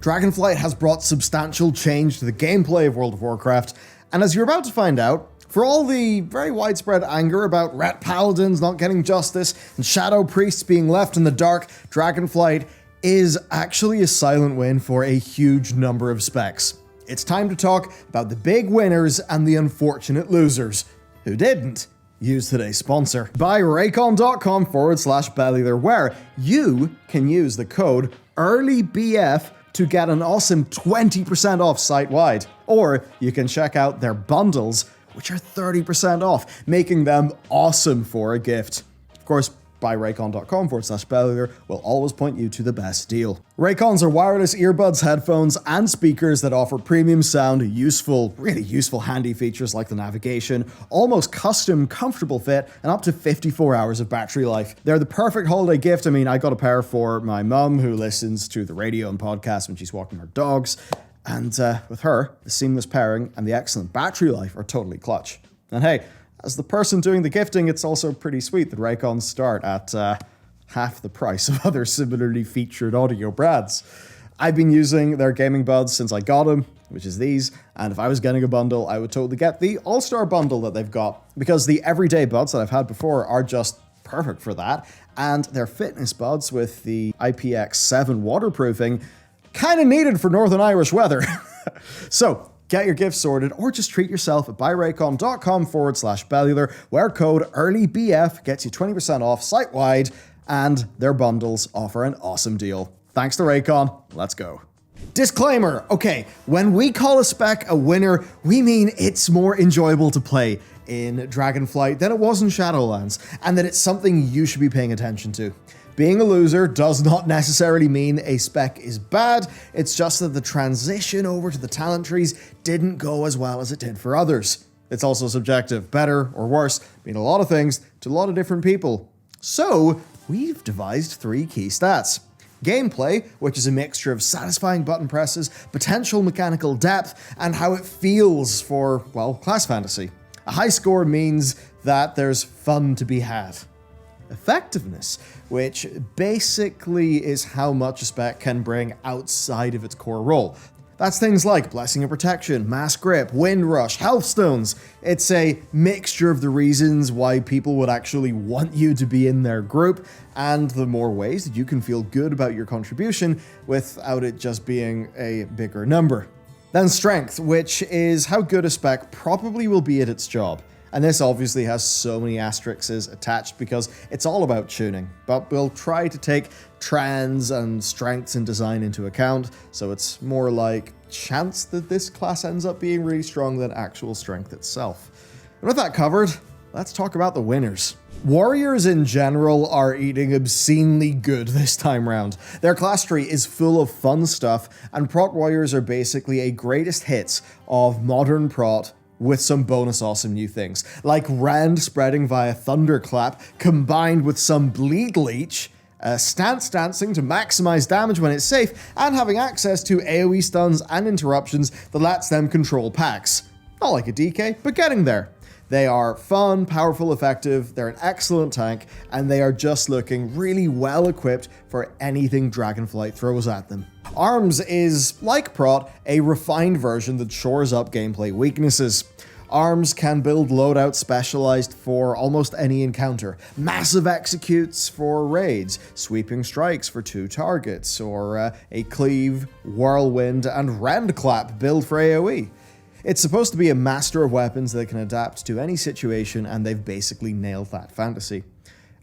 Dragonflight has brought substantial change to the gameplay of World of Warcraft, and as you're about to find out, for all the very widespread anger about rat paladins not getting justice and shadow priests being left in the dark, Dragonflight is actually a silent win for a huge number of specs. It's time to talk about the big winners and the unfortunate losers who didn't use today's sponsor. Buy Raycon.com/Bellular, where you can use the code EARLYBF to get an awesome 20% off site-wide. Or you can check out their bundles, which are 30% off, making them awesome for a gift. Of course, buy Raycon.com/Bellular will always point you to the best deal. Raycons are wireless earbuds, headphones, and speakers that offer premium sound, really useful handy features like the navigation, almost custom, comfortable fit, and up to 54 hours of battery life. They're the perfect holiday gift. I mean, I got a pair for my mum who listens to the radio and podcast when she's walking her dogs. And with her, the seamless pairing and the excellent battery life are totally clutch. And hey, as the person doing the gifting, it's also pretty sweet that Raycons start at half the price of other similarly featured audio brands. I've been using their gaming buds since I got them, which is these, and if I was getting a bundle, I would totally get the All-Star bundle that they've got, because the everyday buds that I've had before are just perfect for that, and their fitness buds with the IPX7 waterproofing kind of needed for Northern Irish weather. So, get your gift sorted, or just treat yourself at buyraycon.com/Bellular, where code EARLYBF gets you 20% off site-wide, and their bundles offer an awesome deal. Thanks to Raycon, let's go. Disclaimer, okay, when we call a spec a winner, we mean it's more enjoyable to play in Dragonflight than it was in Shadowlands, and that it's something you should be paying attention to. Being a loser does not necessarily mean a spec is bad, it's just that the transition over to the talent trees didn't go as well as it did for others. It's also subjective, better or worse, mean a lot of things to a lot of different people. So, we've devised 3 key stats. Gameplay, which is a mixture of satisfying button presses, potential mechanical depth, and how it feels for, well, class fantasy. A high score means that there's fun to be had. Effectiveness, which basically is how much a spec can bring outside of its core role. That's things like Blessing of Protection, Mass Grip, Wind Rush, Health Stones. It's a mixture of the reasons why people would actually want you to be in their group, and the more ways that you can feel good about your contribution without it just being a bigger number. Then Strength, which is how good a spec probably will be at its job. And this obviously has so many asterisks attached because it's all about tuning, but we'll try to take trends and strengths in design into account, so it's more like chance that this class ends up being really strong than actual strength itself. And with that covered, let's talk about the winners. Warriors in general are eating obscenely good this time round. Their class tree is full of fun stuff, and prot warriors are basically a greatest hits of modern prot with some bonus awesome new things, like Rend spreading via Thunderclap, combined with some Bleed Leech, stance dancing to maximize damage when it's safe, and having access to AoE stuns and interruptions that lets them control packs. Not like a DK, but getting there. They are fun, powerful, effective, they're an excellent tank, and they are just looking really well equipped for anything Dragonflight throws at them. Arms is, like Prot, a refined version that shores up gameplay weaknesses. Arms can build loadouts specialized for almost any encounter. Massive executes for raids, sweeping strikes for 2 targets, or a cleave, whirlwind, and rend clap build for AoE. It's supposed to be a master of weapons that can adapt to any situation, and they've basically nailed that fantasy.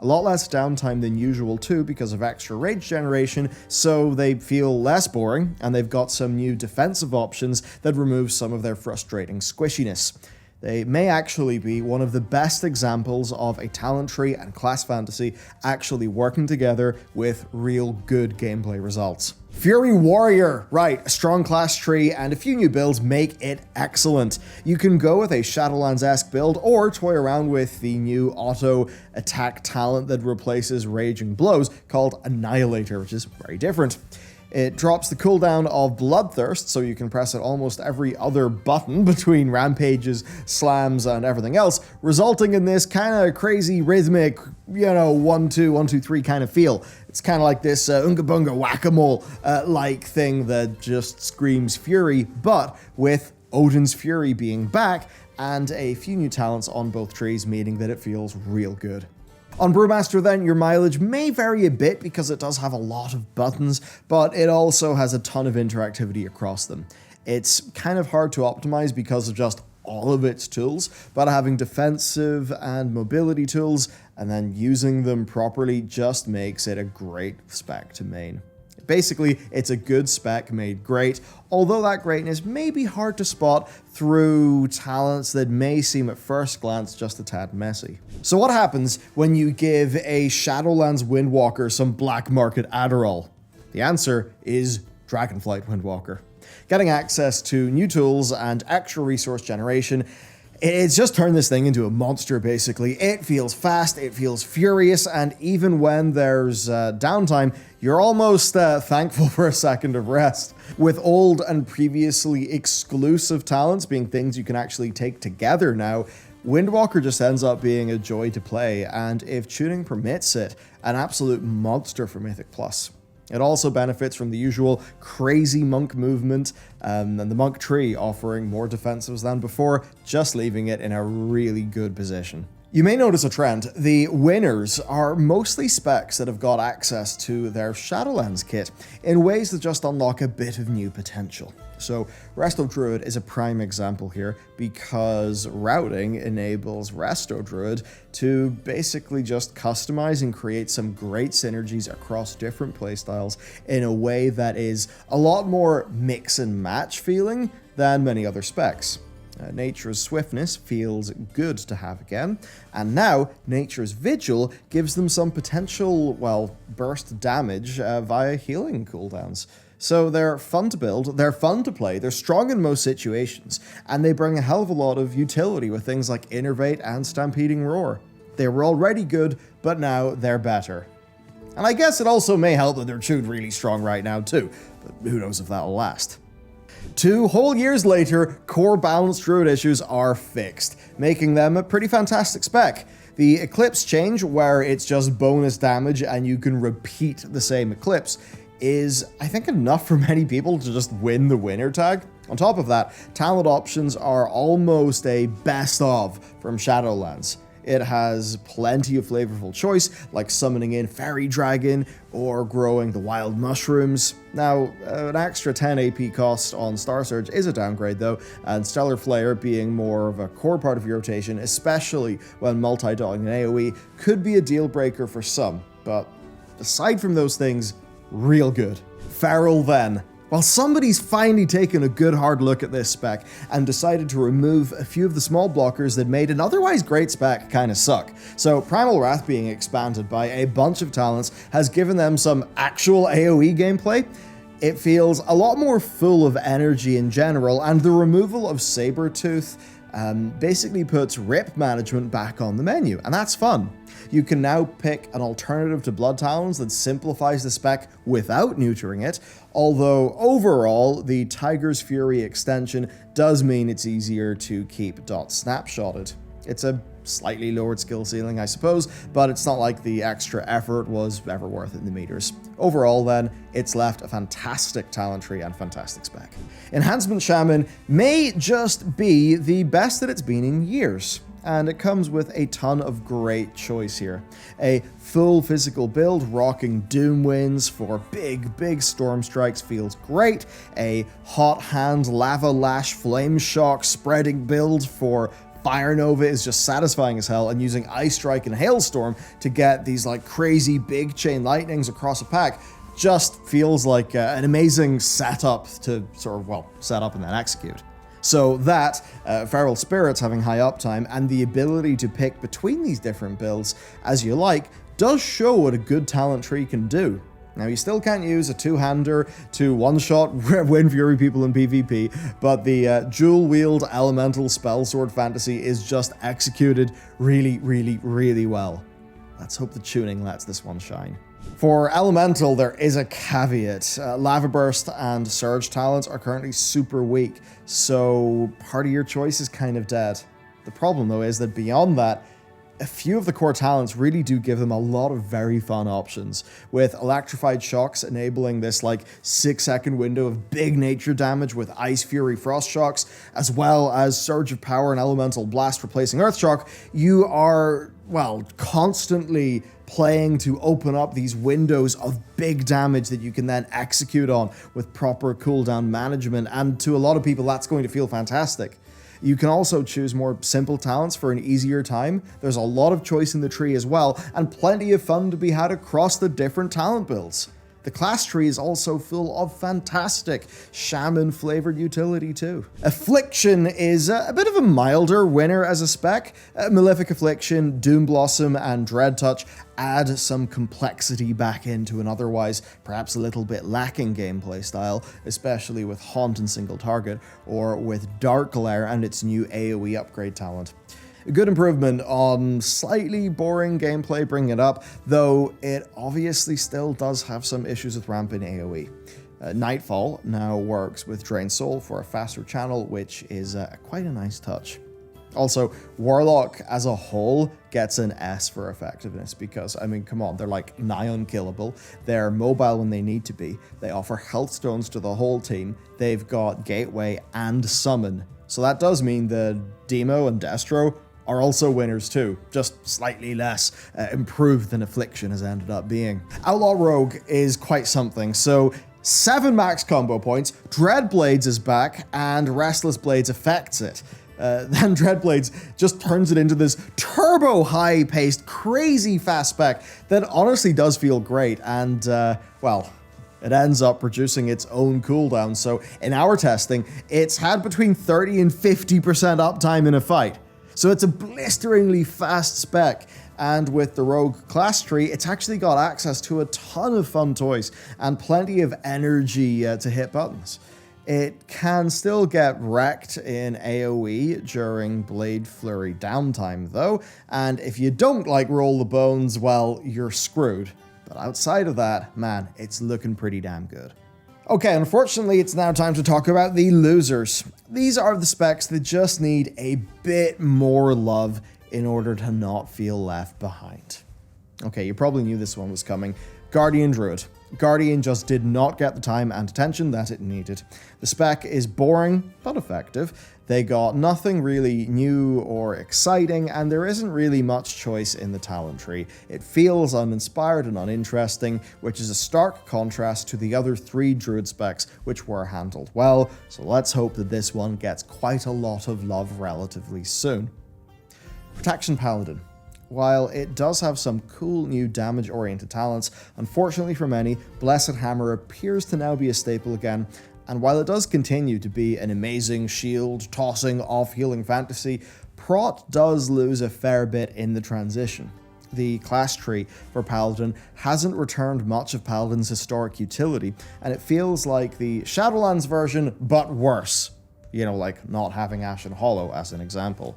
A lot less downtime than usual too because of extra rage generation, so they feel less boring, and they've got some new defensive options that remove some of their frustrating squishiness. They may actually be one of the best examples of a talent tree and class fantasy actually working together with real good gameplay results. Fury Warrior, right, a strong class tree and a few new builds make it excellent. You can go with a Shadowlands-esque build or toy around with the new auto attack talent that replaces Raging Blows called Annihilator, which is very different. It drops the cooldown of Bloodthirst, so you can press it almost every other button between rampages, slams, and everything else, resulting in this kind of crazy rhythmic, 1-2, 1-2-3 kind of feel. It's kind of like this Unga Bunga Whack-A-Mole like thing that just screams fury, but with Odin's Fury being back and a few new talents on both trees, meaning that it feels real good. On Brewmaster then, your mileage may vary a bit because it does have a lot of buttons, but it also has a ton of interactivity across them. It's kind of hard to optimize because of just all of its tools, but having defensive and mobility tools and then using them properly just makes it a great spec to main. Basically, it's a good spec made great, although that greatness may be hard to spot through talents that may seem at first glance just a tad messy. So what happens when you give a Shadowlands Windwalker some black market Adderall? The answer is Dragonflight Windwalker. Getting access to new tools and extra resource generation, it's just turned this thing into a monster, basically. It feels fast, it feels furious, and even when there's downtime, you're almost thankful for a second of rest. With old and previously exclusive talents being things you can actually take together now, Windwalker just ends up being a joy to play, and if tuning permits it, an absolute monster for Mythic Plus. It also benefits from the usual crazy monk movement, and the monk tree offering more defensives than before, just leaving it in a really good position. You may notice a trend. The winners are mostly specs that have got access to their Shadowlands kit in ways that just unlock a bit of new potential. So Resto Druid is a prime example here because routing enables Resto Druid to basically just customize and create some great synergies across different playstyles in a way that is a lot more mix and match feeling than many other specs. Nature's Swiftness feels good to have again, and now Nature's Vigil gives them some potential, well, burst damage via healing cooldowns. So they're fun to build, they're fun to play, they're strong in most situations, and they bring a hell of a lot of utility with things like Innervate and Stampeding Roar. They were already good, but now they're better. And I guess it also may help that they're tuned really strong right now too, but who knows if that'll last. 2 whole years later, core balanced Druid issues are fixed, making them a pretty fantastic spec. The Eclipse change, where it's just bonus damage and you can repeat the same Eclipse, is, I think, enough for many people to just win the winner tag. On top of that, talent options are almost a best of from Shadowlands. It has plenty of flavorful choice, like summoning in Fairy Dragon or growing the Wild Mushrooms. Now, an extra 10 AP cost on Star Surge is a downgrade though, and Stellar Flare being more of a core part of your rotation, especially when multi-dotting an AoE, could be a deal breaker for some, but aside from those things, real good. Feral then. Well, somebody's finally taken a good hard look at this spec and decided to remove a few of the small blockers that made an otherwise great spec kinda suck. So Primal Wrath being expanded by a bunch of talents has given them some actual AoE gameplay. It feels a lot more full of energy in general, and the removal of Sabertooth basically puts rip management back on the menu, and that's fun. You can now pick an alternative to Blood Talons that simplifies the spec without neutering it, although overall, the Tiger's Fury extension does mean it's easier to keep dot snapshotted. It's a slightly lowered skill ceiling, I suppose, but it's not like the extra effort was ever worth it in the meters. Overall then, it's left a fantastic talent tree and fantastic spec. Enhancement Shaman may just be the best that it's been in years, and it comes with a ton of great choice here. A full physical build rocking Doom Winds for big storm strikes feels great. A Hot Hand Lava Lash Flame Shock spreading build for Fire Nova is just satisfying as hell, and using Ice Strike and Hailstorm to get these like crazy big chain lightnings across a pack just feels like an amazing setup to sort of, well, set up and then execute. So that, Feral Spirits having high uptime and the ability to pick between these different builds as you like does show what a good talent tree can do. Now, you still can't use a two-hander to one-shot Wind Fury people in PvP, but the dual-wield elemental spellsword fantasy is just executed really well. Let's hope the tuning lets this one shine. For Elemental, there is a caveat. Lava Burst and Surge talents are currently super weak, so part of your choice is kind of dead. The problem, though, is that beyond that, a few of the core talents really do give them a lot of very fun options, with Electrified Shocks enabling this like 6-second window of big nature damage with Ice Fury Frost Shocks, as well as Surge of Power and Elemental Blast replacing Earth Shock. You are, well, constantly playing to open up these windows of big damage that you can then execute on with proper cooldown management, and to a lot of people that's going to feel fantastic. You can also choose more simple talents for an easier time. There's a lot of choice in the tree as well, and plenty of fun to be had across the different talent builds. The class tree is also full of fantastic Shaman-flavored utility too. Affliction is a bit of a milder winner as a spec. Malefic Affliction, Doom Blossom, and Dread Touch add some complexity back into an otherwise perhaps a little bit lacking gameplay style, especially with Haunt and Single Target, or with Dark Glare and its new AoE upgrade talent. A good improvement on slightly boring gameplay bringing it up, though it obviously still does have some issues with rampant AoE. Nightfall now works with Drain Soul for a faster channel, which is quite a nice touch. Also, Warlock as a whole gets an S for effectiveness because, I mean, come on, they're like nigh unkillable. They're mobile when they need to be. They offer health stones to the whole team. They've got Gateway and Summon. So that does mean that Demo and Destro are also winners too, just slightly less improved than Affliction has ended up being. Outlaw Rogue is quite something, so 7 max combo points, Dreadblades is back, and Restless Blades affects it. Then Dreadblades just turns it into this turbo high-paced, crazy fast spec that honestly does feel great, and, well, it ends up producing its own cooldown, so in our testing, it's had between 30 and 50% uptime in a fight. So it's a blisteringly fast spec, and with the Rogue class tree, it's actually got access to a ton of fun toys and plenty of energy to hit buttons. It can still get wrecked in AoE during Blade Flurry downtime though, and if you don't like Roll the Bones, well, you're screwed. But outside of that, man, it's looking pretty damn good. Okay, unfortunately, it's now time to talk about the losers. These are the specs that just need a bit more love in order to not feel left behind. Okay, you probably knew this one was coming. Guardian Druid. Guardian just did not get the time and attention that it needed. The spec is boring, but effective. They got nothing really new or exciting, and there isn't really much choice in the talent tree. It feels uninspired and uninteresting, which is a stark contrast to the other 3 Druid specs, which were handled well, so let's hope that this one gets quite a lot of love relatively soon. Protection Paladin. While it does have some cool new damage-oriented talents, unfortunately for many, Blessed Hammer appears to now be a staple again, and while it does continue to be an amazing shield-tossing, off-healing fantasy, Prot does lose a fair bit in the transition. The class tree for Paladin hasn't returned much of Paladin's historic utility, and it feels like the Shadowlands version, but worse. You know, like not having Ashen Hollow as an example.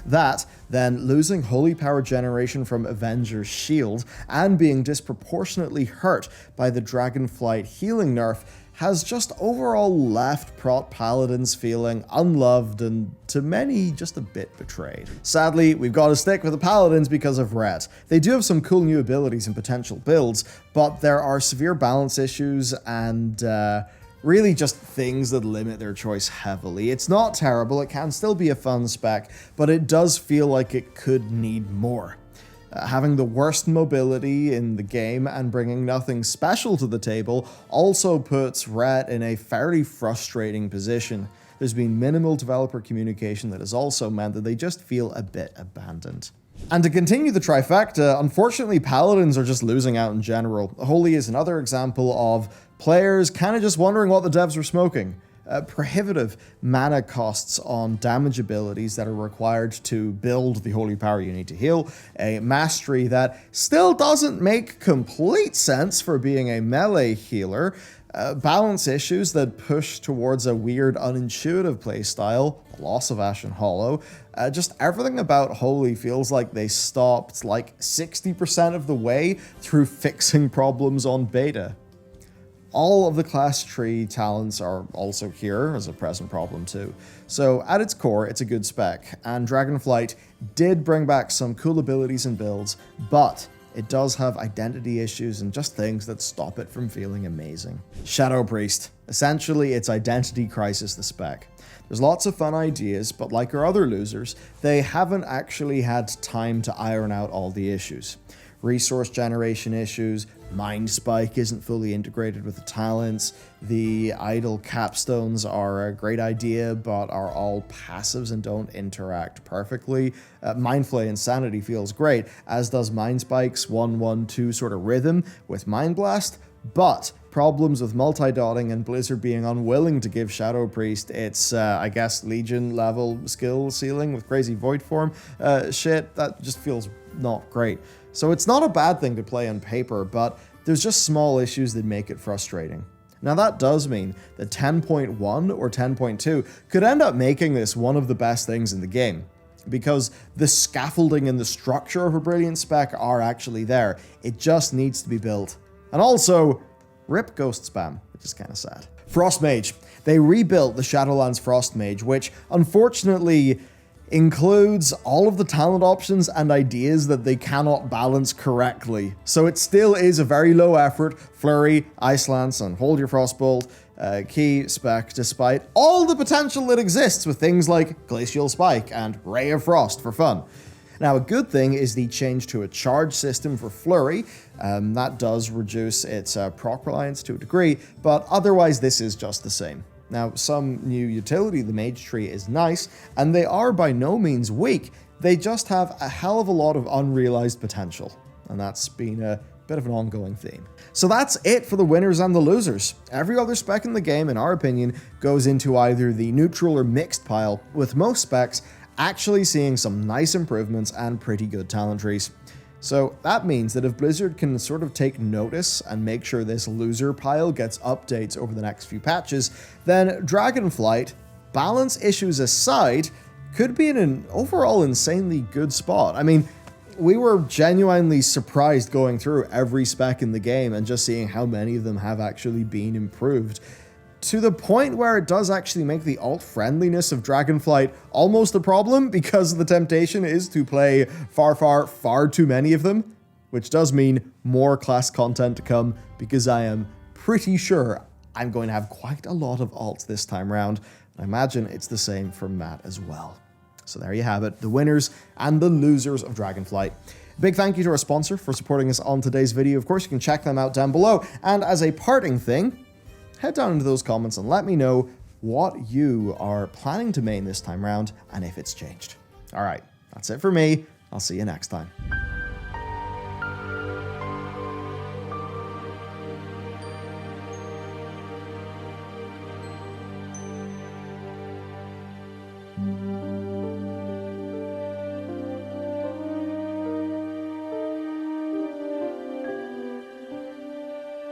That, then losing Holy Power generation from Avenger's Shield and being disproportionately hurt by the Dragonflight healing nerf has just overall left Prot Paladins feeling unloved and, to many, just a bit betrayed. Sadly, we've got to stick with the Paladins because of Ret. They do have some cool new abilities and potential builds, but there are severe balance issues and, really just things that limit their choice heavily. It's not terrible, it can still be a fun spec, but it does feel like it could need more. Having the worst mobility in the game and bringing nothing special to the table also puts Ret in a fairly frustrating position. There's been minimal developer communication that has also meant that they just feel a bit abandoned. And to continue the trifecta, unfortunately Paladins are just losing out in general. Holy is another example of players kind of just wondering what the devs were smoking. Prohibitive mana costs on damage abilities that are required to build the holy power you need to heal, a mastery that still doesn't make complete sense for being a melee healer, balance issues that push towards a weird unintuitive playstyle, the loss of Ashen Hollow, just everything about Holy feels like they stopped like 60% of the way through fixing problems on beta. All of the class tree talents are also here as a present problem too. So at its core, it's a good spec, and Dragonflight did bring back some cool abilities and builds, but it does have identity issues and just things that stop it from feeling amazing. Shadow Priest. Essentially, it's Identity Crisis the spec. There's lots of fun ideas, but like our other losers, they haven't actually had time to iron out all the issues. Resource generation issues, Mind Spike isn't fully integrated with the talents, the idle capstones are a great idea, but are all passives and don't interact perfectly. Mindflay Insanity feels great, as does Mind Spike's 1-1-2 sort of rhythm with Mind Blast, but problems with multi-dotting and Blizzard being unwilling to give Shadow Priest its, I guess, Legion level skill ceiling with crazy Void Form shit, that just feels not great. So it's not a bad thing to play on paper, but there's just small issues that make it frustrating. Now that does mean that 10.1 or 10.2 could end up making this one of the best things in the game, because the scaffolding and the structure of a brilliant spec are actually there. It just needs to be built. And also, rip Ghost Spam, which is kind of sad. Frost Mage. They rebuilt the Shadowlands Frost Mage, which unfortunately includes all of the talent options and ideas that they cannot balance correctly. So it still is a very low effort, Flurry, Ice Lance, and Hold Your Frostbolt key spec, despite all the potential that exists with things like Glacial Spike and Ray of Frost for fun. Now, a good thing is the change to a charge system for Flurry. That does reduce its proc reliance to a degree, but otherwise this is just the same. Now, some new utility, the Mage Tree, is nice, and they are by no means weak. They just have a hell of a lot of unrealized potential, and that's been a bit of an ongoing theme. So that's it for the winners and the losers. Every other spec in the game, in our opinion, goes into either the neutral or mixed pile, with most specs actually seeing some nice improvements and pretty good talent trees. So that means that if Blizzard can sort of take notice and make sure this loser pile gets updates over the next few patches, then Dragonflight, balance issues aside, could be in an overall insanely good spot. I mean, we were genuinely surprised going through every spec in the game and just seeing how many of them have actually been improved, to the point where it does actually make the alt-friendliness of Dragonflight almost a problem, because the temptation is to play far too many of them, which does mean more class content to come, because I am pretty sure I'm going to have quite a lot of alts this time around. I imagine it's the same for Matt as well. So there you have it, the winners and the losers of Dragonflight. Big thank you to our sponsor for supporting us on today's video. Of course, you can check them out down below. And as a parting thing, head down into those comments and let me know what you are planning to main this time around and if it's changed. All right, that's it for me. I'll see you next time.